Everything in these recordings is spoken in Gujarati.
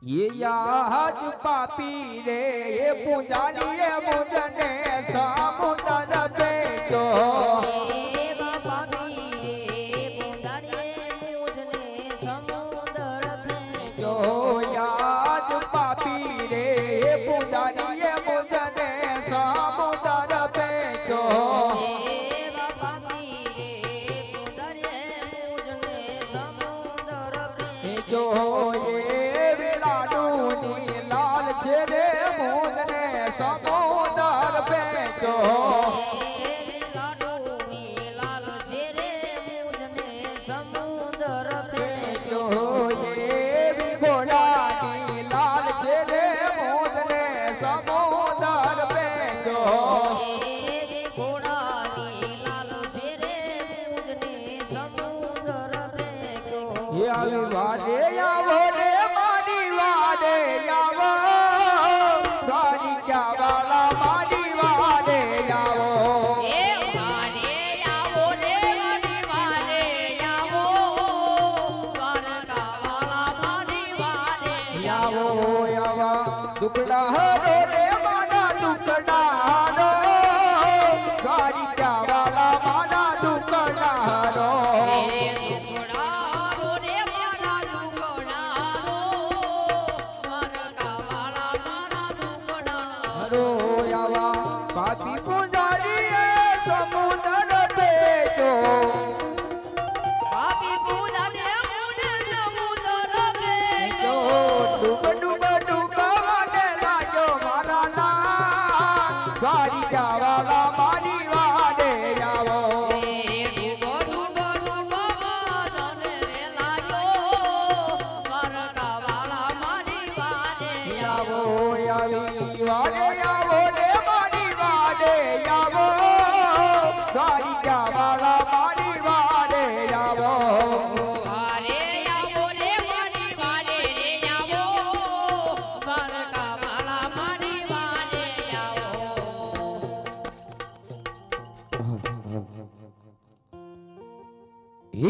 ये याज पापी रे ये पुजारी ये मुझने समुद्र पे तो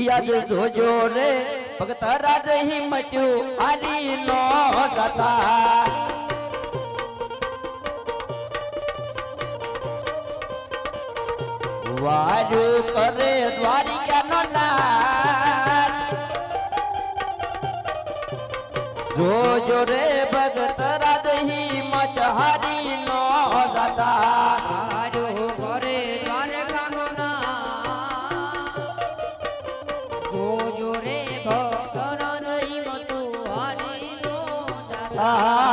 યાદ જોજો રે ભગત રાજ હિંમત્યું હારી નો જતા વારું કરે દ્વારિકા નો નાથ જોજો રે ભગત રાજ હિંમત હારી નો જતા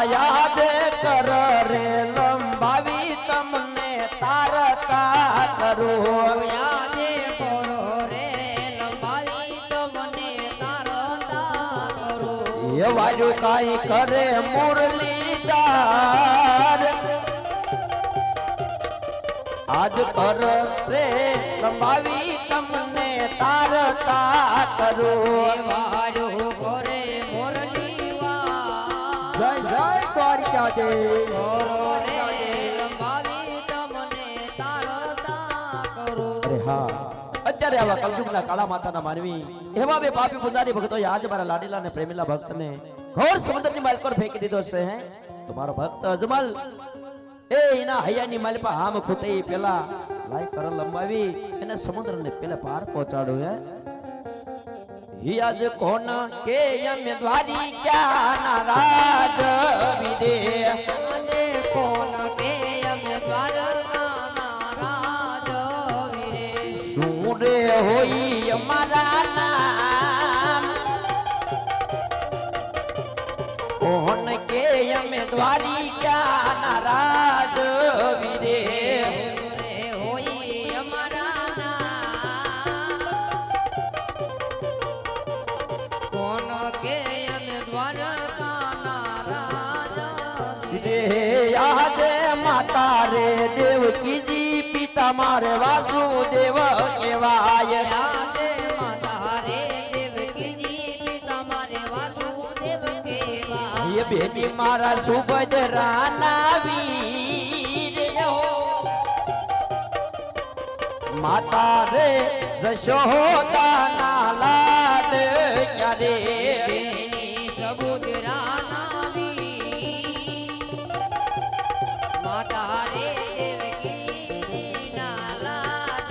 યાદ કર રે લંબાવી તમને તારકા કરું યાદ કરો રે લંબાવી તમને તારકા કરું એ વાર્યું કાઈ કરે મુરલીદાર આજ કર રે લંબાવી તમને તારકા કરું વાર્યું કરે અત્યારે આવા કલયુગના કાળા માતાના માનવી એવા બે પાપી પુજારી ભક્તો આજ મારા લાડીલા અને પ્રેમીલા ભક્તને ઘોર સમુદ્રની માલ પર ફેંકી દીધો છે હે તો મારો ભક્ત અજમલ એ એના હૈયાની માલ પર હામ ખૂટે પેલા લાઈ કર લંબાવી એને સમુદ્રને પેલે પાર પહોંચાડો હે યાદ કોણ કે યમે દ્વારી ક્યાં નારાજ વિદે કોણ કે યમે દ્વારકા નારાજ વિદે સુરે હોઈ અમારા નામ કોણ કે યમે દ્વારી ક્યાં નારાજ વિદે તારે દેવકી જી પિતા મારે વાસુદેવ કહેવાય તારે દેવકી જી પિતા મારે વાસુદેવ કહેવાય એ બેબી મારા સુભદ્રા ના વીર માતા રે જશોદા ના લાડ ક્યારે સબુદ્રા ના માતા રે દેવકી ના લાડ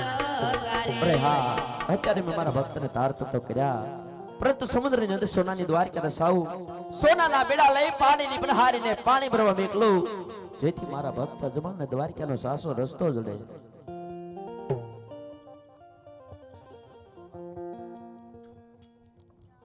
અરે કરે હા અત્યારે મેં મારા ભક્તને તાર તો કર્યા પરંતુ સમુદ્રની અંદર સોનાની દ્વારકા સાવ સોનાના બેડા લઈ પાણીની બહારીને પાણી ભરવા મેકલું જેથી મારા ભક્ત અજમલને દ્વારકાનો સાસો રસ્તો જડે